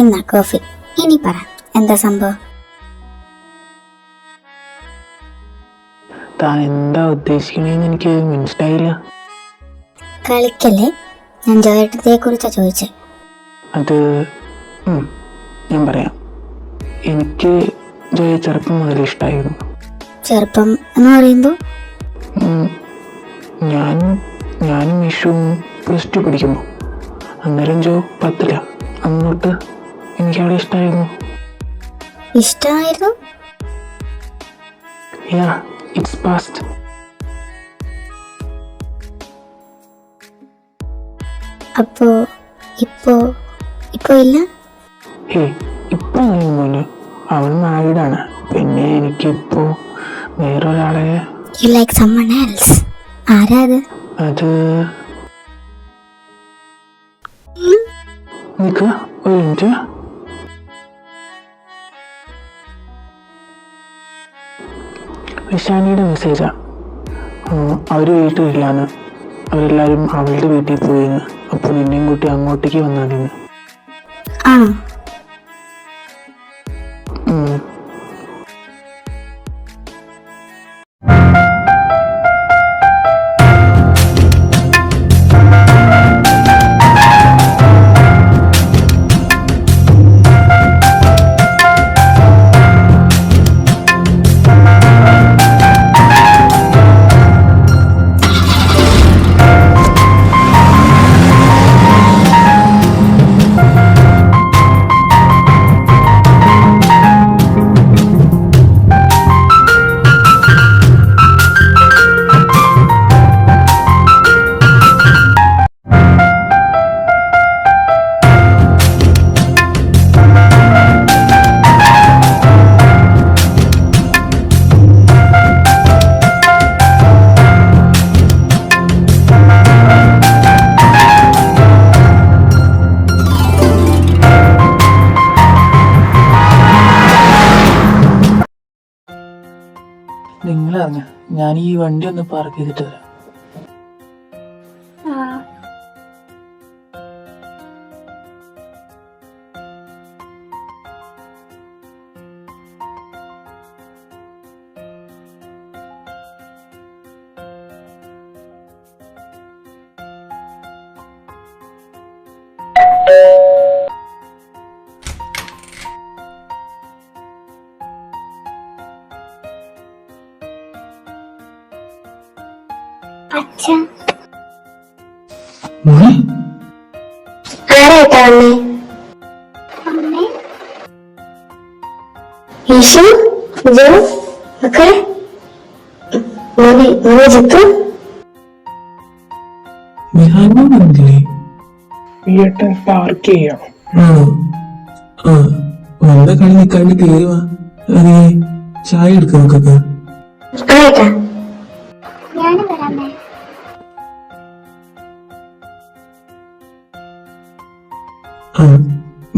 ഇന്നാ കോഫി. ഇനി പറ, എന്താ സംഭവം? താൻ എന്താ ഉദ്ദേശിക്കണേന്ന് എനിക്ക് മനസ്സിലായില്ല. കളിക്കല്ലേ, ഞാൻ ജോയേട്ടത്തെ കുറിച്ചാ ചോദിച്ചേ. അത് ഞാൻ പറയാം. എനിക്ക് ജോയെ ചെറുപ്പം മുതൽ ഇഷ്ടമായിരുന്നു. ചെറുപ്പം എന്ന് പറയുമ്പോൾ? ഞാനും വിഷുവും +2 പഠിക്കുമ്പോൾ. അന്നേരം ജോ 10ല. അന്നോട്ട് എനിക്ക് അവളെ ഇഷ്ടമായിരുന്നു. ഇഷ്ടമായിരുന്നു? Yeah, it's past. അപ്പോ ഇപ്പോ ഇല്ല? ഇപ്പൊ അങ്ങനെയൊന്നുമില്ല. അവൾ മാരീഡാണ്. പിന്നെ എനിക്കിപ്പോ വേറൊരാളെ. You like someone else? ആരാ അത്? അത് നിക്ക് ഒരു മിനിറ്റ്. വിശാനിയുടെ മെസ്സേജാ. അവർ വീട്ടിലില്ലാന്ന്. അവരെല്ലാവരും അവളുടെ വീട്ടിൽ പോയിന്ന്. അപ്പോൾ നിന്നെയും കൂട്ടി അങ്ങോട്ടേക്ക് വന്നാലിന്ന്. ആണോ? നിങ്ങളറിഞ്ഞ ഞാൻ ഈ വണ്ടി ഒന്ന് പാർക്ക് ചെയ്തിട്ട് വരാം. അച്ഛാ, ആരായിട്ടാ അമ്മേ? ഈശോ, ജോ, മക്കളെ, ജിത്തു. പാർക്ക് ചെയ്യാം. വന്ന കളി നിൽക്കാണ്ട് കേറുവാ. ചായ എടുക്കാം നമുക്കൊക്കെ. ആയിട്ടാ, ഞാനും വരാമേ.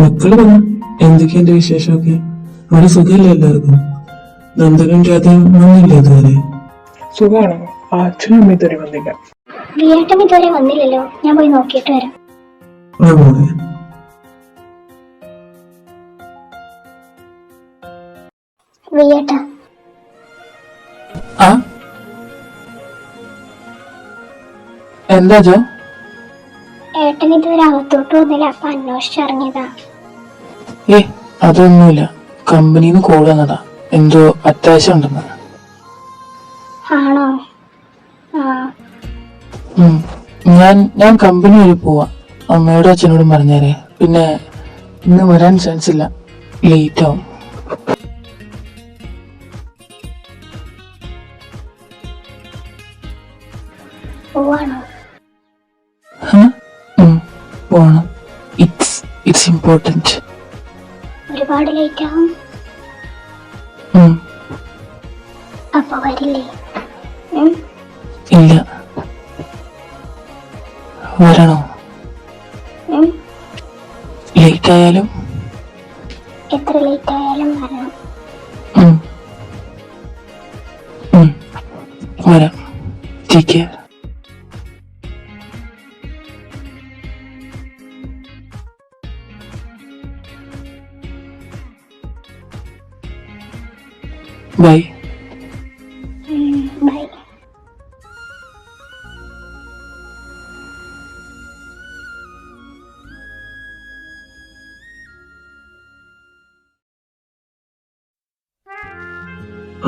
മക്കള് വന്നു. എന്തൊക്കെയാ എന്റെ വിശേഷമൊക്കെ? അവിടെ സുഖമില്ല എല്ലാവർക്കും? നന്ദനും രാധയും വന്നില്ല ഇതുവരെ? സുഖാണോ? അച്ഛനും അമ്മ ഇതുവരെ വന്നില്ല. വിയേട്ടൻ ഇതുവരെ വന്നില്ലല്ലോ, ഞാൻ പോയി നോക്കിയിട്ട് വരാം. മോനെ വിയേട്ട, എന്താ ജോ? ഏട്ടൻ ഇതുവരെ അകത്തോട്ട് വന്നില്ല, അപ്പൊ അന്വേഷിച്ചിറങ്ങിയതാ. അതൊന്നുമില്ല. കമ്പനിന്ന് കോൾ വന്നതാ, എന്തോ അത്യാവശ്യം ഉണ്ടെന്ന്. ആണോ? ഞാൻ കമ്പനി വഴി പോവാ. അമ്മയോടും അച്ഛനോടും പറഞ്ഞേരെ. പിന്നെ ഇന്ന് വരാൻ ചാൻസ് ഇല്ല, ലേറ്റ് ആവും. പോവാണോ? പോണം. It's important. ഒരുപാട് ലേറ്റ് ആവും. അപ്പൊ വരില്ലേ? ഇല്ല. വരണോ? ലേറ്റ് ആയാലും? എത്ര ലേറ്റ് ആയാലും വരണം. വരാം. Take care. ബൈ. ബൈ.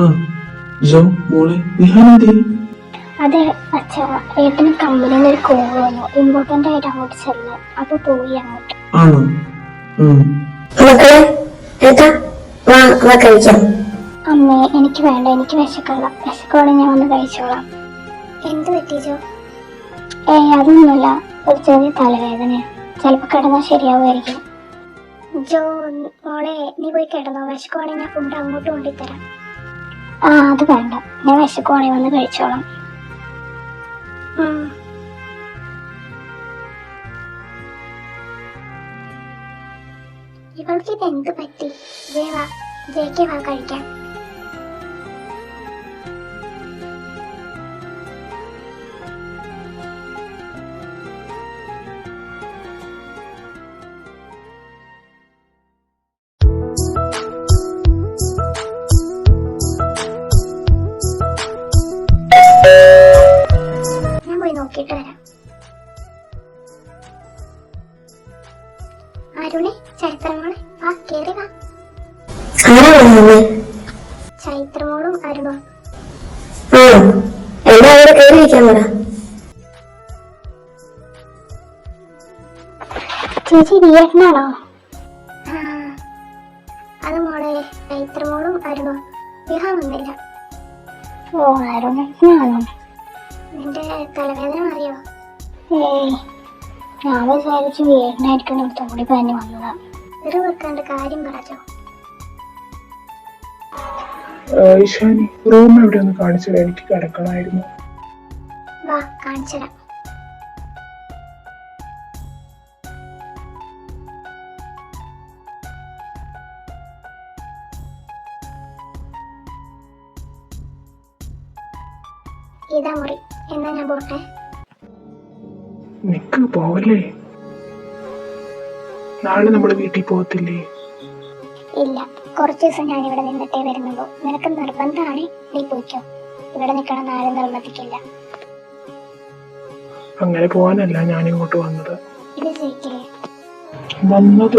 ആ ജോ മോളെ നിഹാനെന്തേ? അതെ അച്ഛ, ഏട്ടന് കമ്പനിയിൽ നിന്ന് ഒരു കോൾ വന്നു, ഇമ്പോർട്ടൻ്റ് ആയിട്ട് അങ്ങോട്ട് ചെല്ല്. അപ്പൊ പോയി അങ്ങോട്ട്. ആണോ? മക്കളെ ഏട്ടാ വാ വാ കഴിക്കാം. അമ്മേ എനിക്ക് വേണ്ട, എനിക്ക് വിശക്കല്ല. വിശക്കോടെ ഞാൻ വന്ന് കഴിച്ചോളാം. എന്ത് പറ്റിച്ചോ? അതൊന്നുമില്ല, ഒരു ചെറിയ തലവേദന. ചിലപ്പോൾ കിടന്നാൽ ശരിയാവുമായിരിക്കും. ജോ മോളെ നീ പോയി കിടന്നോ. വിശക്കുവാണെങ്കിൽ ഞാൻ ഫുഡ് അങ്ങോട്ട് കൊണ്ടുതരാം. അത് വേണ്ട, ഞാൻ വിശക്കുവാണെങ്കിൽ വന്ന് കഴിച്ചോളാം. ഇവൾക്ക് ഇത് എന്ത് പറ്റി? ജയ്ക്ക് വാ കഴിക്കാം. ഞാൻ പോയി നോക്കിയിട്ട് വരാം. അരുണെ, ചൈത്രമോളെ വാ, കേറി വാ. ചൈത്രമോളും അരുണോ? എല്ലാവരും കയറിയിരിക്കാൻ പറ. ചേച്ചി വിയേട്ടനാണോ? അത് മോളെ ചൈത്രമോളും അരുണോ വിവാഹം വന്നില്ല. ഓ അരുണാണോ? നിന്റെ തലവേദന അറിയോ? ഞാൻ വിചാരിച്ചു വിയേട്ടനായിരിക്കും തോടി പനി വന്നതാ. ഒരു വെക്കാണ്ട് കാര്യം പറഞ്ഞോ. ഈശാനി റൂം എവിടെ ഒന്ന് കാണിച്ചത്, എനിക്ക് കിടക്കണമായിരുന്നു. വാ കാണിച്ചരാം. ഇതാ മുറി. എന്നാ ഞാൻ പോട്ടെ. നിക്ക് പോവല്ലേ, നാളെ നമ്മള് വീട്ടിൽ പോകത്തില്ലേ? ഇല്ല, കുറച്ച് ദിവസം ഞാൻ ഇവിടെ നിന്നിട്ടേ വരുന്നുള്ളൂ. നിനക്ക് നിർബന്ധമാണ് നീ പോയിക്കോ. ഇവിടെ നിൽക്കണം ആരും നിർബന്ധിക്കില്ല. അങ്ങനെ പോവാനല്ല ഞാൻ ഇങ്ങോട്ട് വന്നത്. ഇത് ജയിക്കില്ലേ? വന്നത്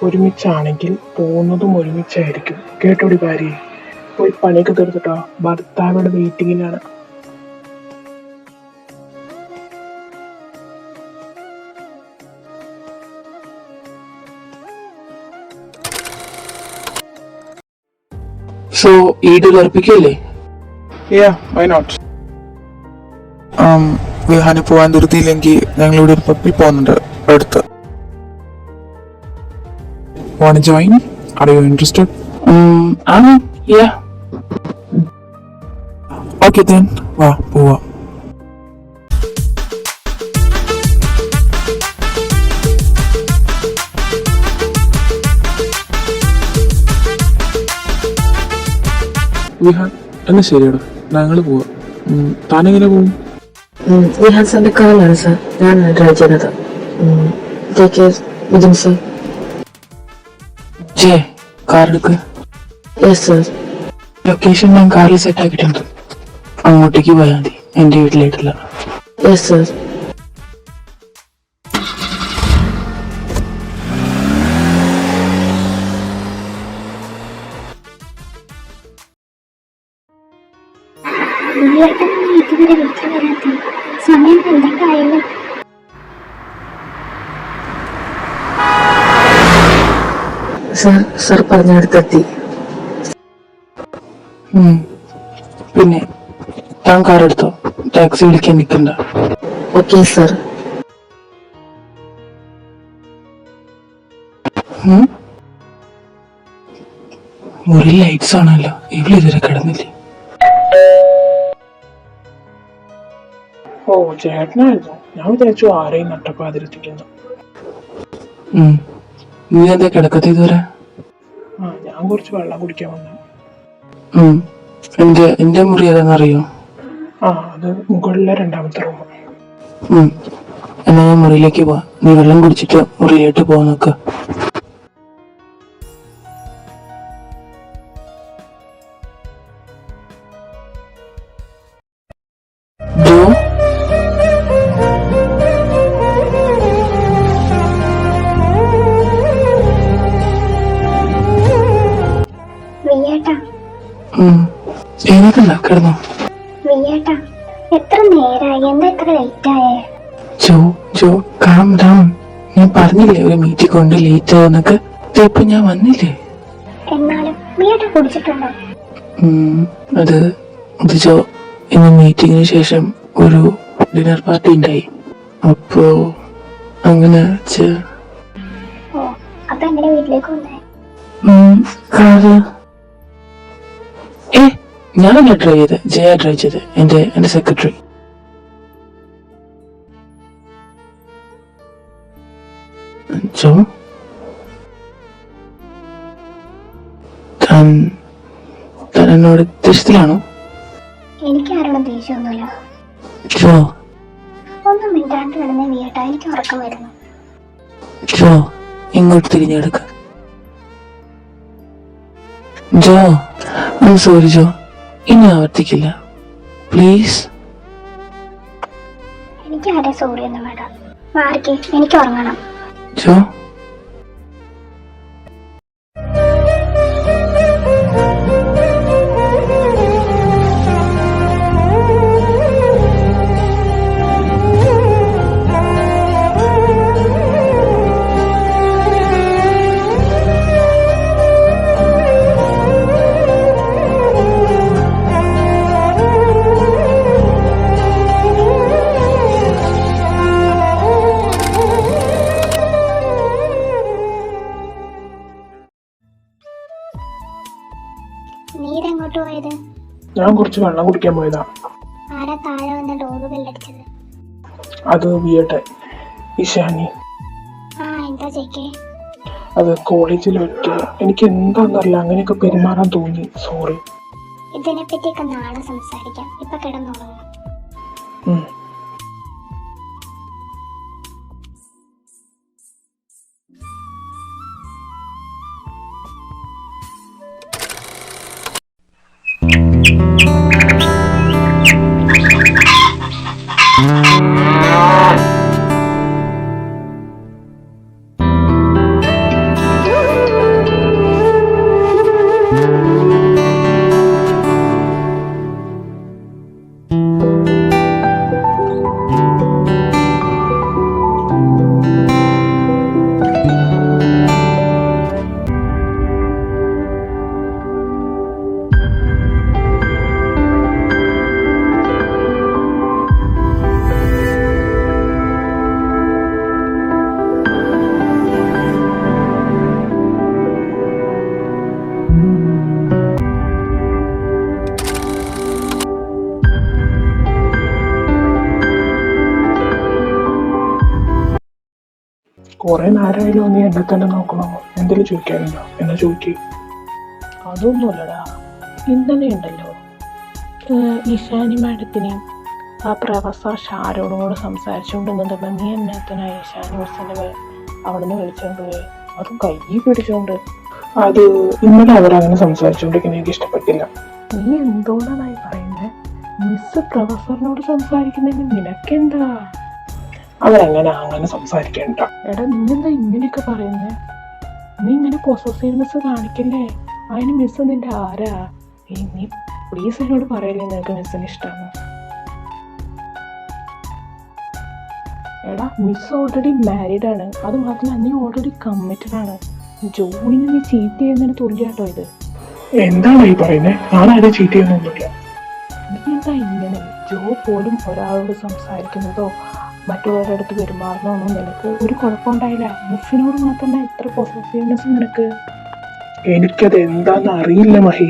ഒരുമിച്ചാണെങ്കിൽ പോകുന്നതും ഒരുമിച്ചായിരിക്കും. കേട്ടോടി ഭാര്യയെ, പോയി പണിയൊക്കെ തീർത്തിട്ടോ, ഭർത്താവിടെ മീറ്റിങ്ങിനാണ്. സോ ഈട് ഉറപ്പിക്കല്ലേ? Why not. വിഹാന് പോവാൻ ധൃതിയില്ലെങ്കിൽ ഞങ്ങളിവിടെ ഒരു പബ്ബിൽ പോകുന്നുണ്ട് അടുത്ത്. Want to join? Are you interested? Yeah. Okay then, വാ പോവാ. വിഹാൻ എന്നാ ശരിയടാ, ഞങ്ങള് പോവാ. താനെങ്ങനെ പോവും? വിഹാൻ സാറിന്റെ കാറാണ് സാർ ഞാൻ ഡ്രൈവ് ചെയ്യുന്നത്. സർ. ജെ കാർ എടുക്ക്. Yes sir. ലൊക്കേഷൻ ഞാൻ കാറിൽ സെറ്റ് ആക്കിയിട്ടുണ്ട്, അങ്ങോട്ടേക്ക് പോയാൽ മതി. എന്റെ വീട്ടിലായിട്ടില്ല. Yes sir. ഇതുവരെ വീട്ടിൽ വരാത്ത സമയം എന്തൊക്കെയായാലും സർ സർ പറഞ്ഞടുത്തെത്തി. പിന്നെ താൻ കാർ എടുത്തോ, ടാക്സി വിളിക്കാൻ നിൽക്കണ്ട. Okay sir. മുറി ലൈറ്റ്സ് ആണല്ലോ, ഇവിടെ ഇതുവരെ കിടന്നില്ലേ? ഓ ചേട്ടനായിരുന്നു, ഞാൻ വിചാരിച്ചു ആരെയും നട്ടപ്പാതിരത്തിക്കുന്നു. നീ എന്താ കിടക്കത്തെ ഇതുവരെ? ഞാൻ കുറച്ച് വെള്ളം കുടിക്കാൻ വന്നു. എന്റെ മുറി ഏതാണെന്നറിയോ? അത് മുകളിലെ രണ്ടാമത്തെ റൂം. എന്നാ ഞാൻ മുറിയിലേക്ക് പോവാ, നീ വെള്ളം കുടിച്ചിട്ട് മുറിയിലോട്ട് പോവാൻ നോക്ക. എഴുന്നേക്കണ്ട, കിടന്നോ. വിയേട്ടാ, എത്ര നേരായി? എന്താ ഇത്ര ലേറ്റ് ആയേ? ജോ ജോ കാം ഡൗൺ. ഞാൻ പറഞ്ഞില്ലേ ഒരു മീറ്റിംഗ് കൊണ്ട് ലേറ്റ് ആവുന്നൊക്കെ. ഇപ്പൊ ഞാൻ വന്നില്ലേ. എന്നാലും വിയേട്ട കുടിച്ചിട്ടുണ്ടോ? അത് അത് ജോ, ഇന്ന് മീറ്റിങ്ങിന് ശേഷം ഒരു ഡിന്നർ പാർട്ടി ഉണ്ടായി. അപ്പോ അങ്ങനെ ഓ, അപ്പൊ എങ്ങനെ വീട്ടിലേക്ക് വന്നേ? കാറ് ഞാനല്ല ഡ്രൈവ് ചെയ്ത്, ജയ ഡ്രൈവ് ചെയ്ത്, എന്റെ സെക്രട്ടറി. ജോ, താൻ എന്നോട് ദേഷ്യത്തിലാണോ? എനിക്ക് ആരോടും ദേഷ്യമൊന്നുമില്ല. ജോ, ഒന്നും മിണ്ടാണ്ട് കിടന്നേ വിയേട്ടാ, എനിക്ക് ഉറക്കം വരുന്നു. ജോ, ഇങ്ങോട്ട് തിരിഞ്ഞെടുക്ക. ജോ, സോറി ജോ, ഇനി ആവർത്തിക്കില്ല പ്ലീസ്. എനിക്ക് ആരെ സോറി ഒന്നും വേണ്ട. മാറിക്ക്, എനിക്ക് ഉറങ്ങണം. ജോ, നീരെങ്ങോട്ട് പോയത്? ഞാൻ കുറച്ച് വെള്ളം കുടിക്കാൻ പോയതാ. ആരാ താഴെ വന്ന ഡോറ് ബെല്ലടിച്ചത്? അത് വിയട്ടെ ഇഷാനി. എന്താ ചേക്കേ? അത് കോളേജിൽ ഒറ്റ എനിക്ക് എന്താന്നറിയില്ല, അങ്ങനെയൊക്കെ പെരുമാറാൻ തോന്നി. സോറി. ഇതിനെ പറ്റിയൊക്കെ നാളെ സംസാരിക്കാം. ഇപ്പൊ കിടന്നുറങ്ങും. കുറെ നേരമായാലും നീ എന്നെ തന്നെ നോക്കണോ? എന്തെങ്കിലും ചോദിക്കാനുണ്ടോ? എന്നെ ചോദിക്കേ. അതൊന്നുമല്ലടാ, ഇന്നലെ ഉണ്ടല്ലോ ഇഷാനി മാഡത്തിനെയും ആ പ്രൊഫസർ ഷാരോടും കൂടെ സംസാരിച്ചുകൊണ്ടിരുന്നപ്പോൾ നീ എന്നാത്തിനാ ഇഷാനി മിസ്സിനെ അവിടെ നിന്ന് വിളിച്ചോണ്ട് പോയി, അതും കൈ പിടിച്ചോണ്ട്? അത് ഇന്നലെ അവരങ്ങനെ സംസാരിച്ചുകൊണ്ടിരിക്കുന്ന എനിക്ക് ഇഷ്ടപ്പെട്ടില്ല. നീ എന്തോന്നായി പറയുന്നത്? മിസ് പ്രൊഫസറിനോട് സംസാരിക്കുന്നതിന് നിനക്കെന്താ? അവരങ്ങനെ സംസാരിക്കണ്ട. എടാ, നീ എന്താ ഇങ്ങനെയൊക്കെ പറയുന്നേ? നീ ഇങ്ങനെ പൊസസീവ്നെസ് കാണിക്കല്ലേ? അതിന് മിസ് നിന്റെ ആരാ? നീ പ്ലീസ് എന്നോട് പറയല്ലേ നിനക്ക് മിസ്സിന് ഇഷ്ടമാണ്. എടാ, മിസ് ഓൾറെഡി മാരീഡ് ആണ്. അത് മാത്രമല്ല, നീ ഓൾറെഡി കമ്മിറ്റഡ് ആണ്. ജോയിന് നീ ചീറ്റ് ചെയ്യുന്നതിന് തുല്യാട്ടോ ഇത്. എന്താണ് ഈ പറയുന്നത്? ഞാനാരും ചീറ്റ് ചെയ്യുന്നൊന്നുമില്ല. നീ എന്താ ഇങ്ങനെ? ജോ പോലും ഒരാളോട് സംസാരിക്കുന്നതോ മറ്റുള്ളവരുടെ അടുത്ത് പെരുമാറുന്നതൊന്നും നിനക്ക് ഒരു കുഴപ്പമുണ്ടായില്ല. മിസ്സിനോട് മാത്രമേ ഇത്ര പോസിറ്റീവ്നെസ് നിനക്ക്? എനിക്കത് എന്താന്ന് അറിയില്ല മഹി.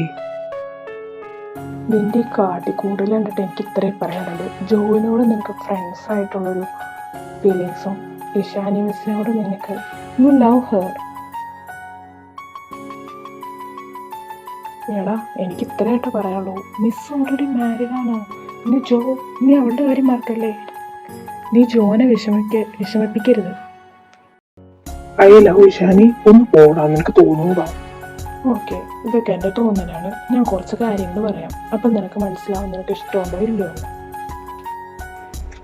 നിന്റെ കാട്ടിക്കൂടൽ കണ്ടിട്ട് എനിക്ക് ഇത്രയും പറയാനുള്ളൂ. ജോയിനോട് നിനക്ക് ഫ്രണ്ട്സ് ആയിട്ടുള്ളൊരു ഫീലിങ്സും ഇഷാനി മിസ്സിനോട് നിനക്ക് യു ലവ് ഹെർ. എടാ, എനിക്ക് ഇത്രയായിട്ട് പറയാനുള്ളൂ. മിസ് ഓൾറെഡി മാരീഡ് ആണ്. പിന്നെ ജോ, നീ അവളുടെ കാര്യം മറക്കല്ലേ? നീ ജോനെ വിഷമിപ്പിക്കരുത്. I love Ishani. ഒന്ന് പോടാ, നിനക്ക് തോന്നുന്നതാ. ഓക്കെ, ഇതൊക്കെ എൻ്റെ തോന്നലാണ്. ഞാൻ കുറച്ച് കാര്യങ്ങൾ പറയാം, അപ്പം നിനക്ക് മനസ്സിലാവും നിനക്ക് ഇഷ്ടമുണ്ടോ ഇല്ലയോ എന്ന്.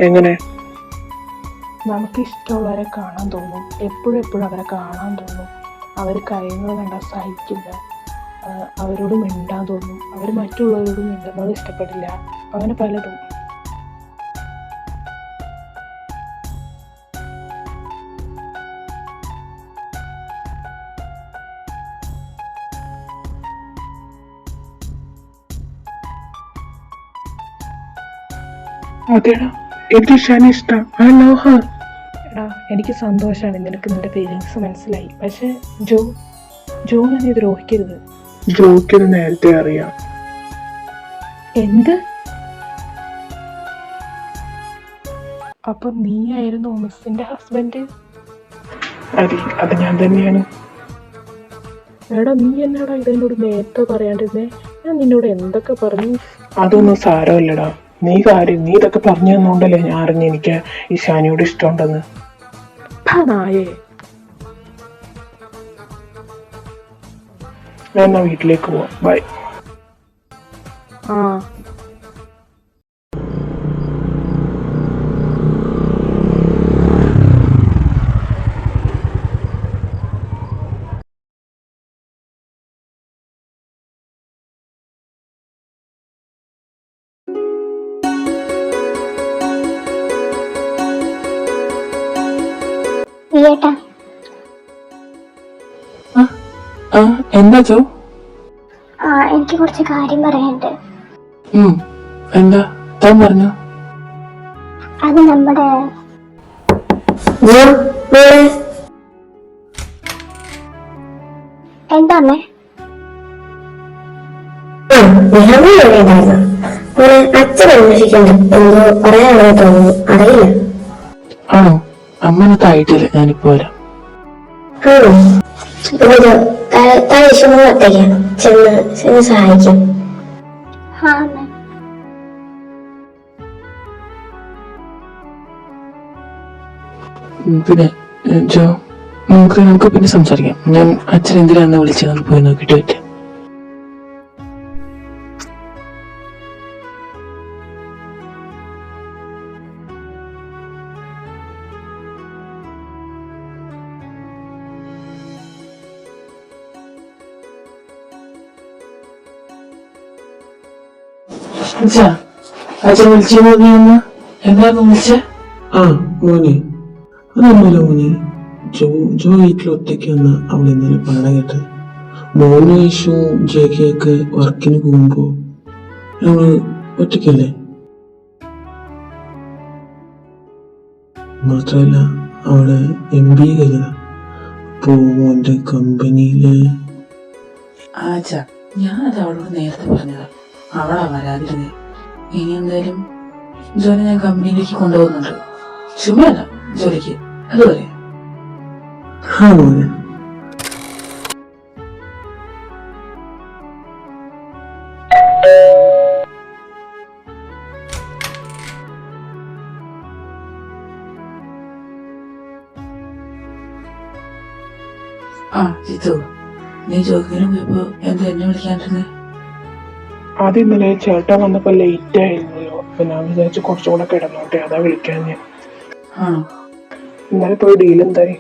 എങ്ങനെ? നമുക്ക് ഇഷ്ടമുള്ളവരെ കാണാൻ തോന്നും, എപ്പോഴും അവരെ കാണാൻ തോന്നും. അവർ കഴിയുന്നത് കണ്ടാൽ സഹിക്കില്ല. അവരോട് മിണ്ടാൻ തോന്നും, അവർ മറ്റുള്ളവരോട് മിണ്ടുന്നത് ഇഷ്ടപ്പെടില്ല, അങ്ങനെ പലതും. അതെടാ, എനിക്ക് ഇഷാനെ ഇഷ്ടം. I love her. എടാ, എനിക്ക് സന്തോഷമാണ് നിനക്ക് നിന്റെ ഫീലിങ്സ് മനസ്സിലായി. പക്ഷെ ജോനെ നീ ദ്രോഹിക്കരുത്. ജോക്കിന് നേരത്തെ അറിയാം. എന്ത്? അപ്പൊ നീയായിരുന്നു മിസ്സിന്റെ ഹസ്ബൻഡ്? അതെ, അത് ഞാൻ തന്നെയാണ്. എടാ, നീ എന്നാടാ ഇതെന്നോട് നേരത്തെ പറയാണ്ടിരുന്നേ? ഞാൻ നിന്നോട് എന്തൊക്കെ പറഞ്ഞു. അതൊന്നും സാരമില്ലടാ. നീ ഇതൊക്കെ പറഞ്ഞു തന്നോണ്ടല്ലേ ഞാൻ അറിഞ്ഞ എനിക്ക് ഇഷാനിയോട് ഇഷ്ടമുണ്ടെന്ന്. നായേ, ഞാൻ എന്നാ വീട്ടിലേക്ക് പോവാം. ബൈ. ആ വിയേട്ടാ, എന്താ ചോ? എനിക്ക് കുറച്ച് കാര്യം പറയാനുണ്ട്. എന്താ താൻ പറഞ്ഞു? അത് നമ്മുടെ എന്താ അമ്മേ? അച്ഛൻ അന്വേഷിക്കണ്ട, എന്തോ പറയാനാണെന്ന് തോന്നുന്നു, അറിയില്ല. ആണോ? അമ്മനത്തായിട്ടില്ല, ഞാനിപ്പോ വരാം. വിഷമത്തേക്കാണ് ചെന്ന് സഹായിക്കും. ആ അമ്മേ. പിന്നെ ജോ, നമുക്ക് പിന്നെ സംസാരിക്കാം. ഞാൻ അച്ഛൻ എന്തിനാന്ന് വിളിച്ചതെന്ന് പോയി നോക്കിട്ട് പറ്റും. അച്ഛൻ വിളിച്ചു പോന്ന് എന്താന്ന് വിളിച്ചേ? ആ മോനെ, അതൊന്നുമില്ല മോനെ. ജോ വീട്ടിൽ ഒറ്റയ്ക്ക് വന്ന് അവിടെ ഇന്നലെ പാടാൻ കേട്ടത്. മോനും യേശുവും ജെകെയൊക്കെ വർക്കിന് പോകുമ്പോ ഞങ്ങള് ഒറ്റയ്ക്കല്ലേ. മാത്രമല്ല അവള് MBA കഴിഞ്ഞതാ. അപ്പോ മോന്റെ കമ്പനിയില് ഞാനത് അവളോട് നേരത്തെ പറഞ്ഞതാ, അവളാ വരാതിരുന്നേ. ഇനി എന്തായാലും ജോനെ ഞാൻ കമ്പനിയിലേക്ക് കൊണ്ടുപോകുന്നുണ്ട്. ചുമ്മാല്ല ജോലിക്ക്, അതുവരെ. ആ മോനെ. ജിത്തു, നീ ജോഗിന് പോയപ്പോ എന്താ എന്നെ വിളിക്കാണ്ടിരുന്നേ? ആദ്യം ഇന്നലെ ചേട്ടൻ വന്നപ്പോ ലേറ്റ് ആയിരുന്നല്ലോ. അപ്പൊ ഞാൻ വിചാരിച്ചു കുറച്ചുകൂടെ കിടന്നോട്ടെ, അതാ വിളിക്കാൻ ഞാൻ. ആണോ? ഇന്നലെ പോയി ഡീൽ എന്തായി?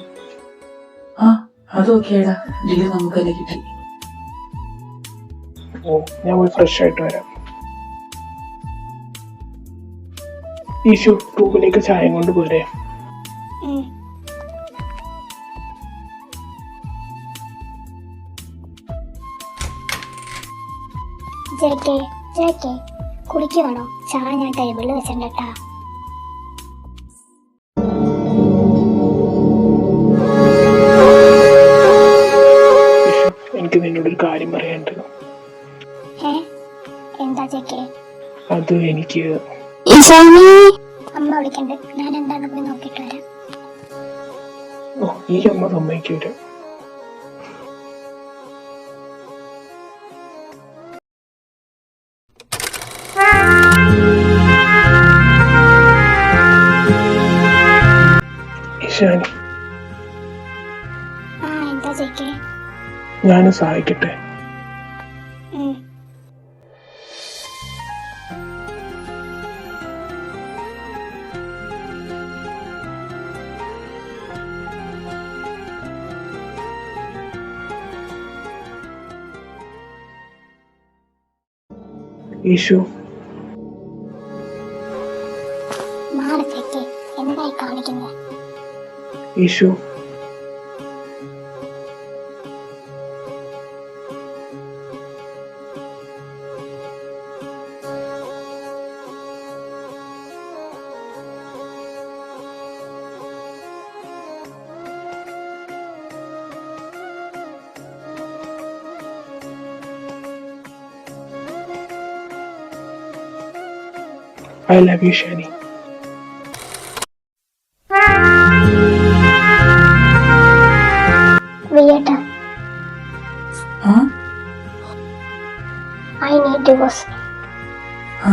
അതൊക്കെയാടാ, ഡീല് നമുക്ക് തന്നെ കിട്ടി. ഓ, ഞാൻ പോയി ഫ്രഷ് ആയിട്ട് വരാം. ഈശു, റൂമിലേക്ക് ചായ കൊണ്ട് പോരെ? ജെകെ കുടിക്കുവാണോ? ചായ ഞാൻ ടേബിളിൽ വെച്ചിട്ടുണ്ടാ. എനിക്ക് നിന്നോടൊരു കാര്യം പറയാനുണ്ട്. എന്താ ജെകെ? അത് എനിക്ക് അമ്മ വിളിക്കണ്ട്, ഞാൻ എന്താണെന്ന് പോയി നോക്കിട്ട് വരാം. ഈ അമ്മ സമ്മതിക്കൂല. ഇഷാനി, എന്താ ജെകെ? ഞാനും സഹായിക്കട്ടെ? യേശു മാറി തെറ്റി എന്തായി കാണിക്കുന്നത്? യേശു I love you, Shani. വിയേട്ടാ, ആ I need divorce. ആ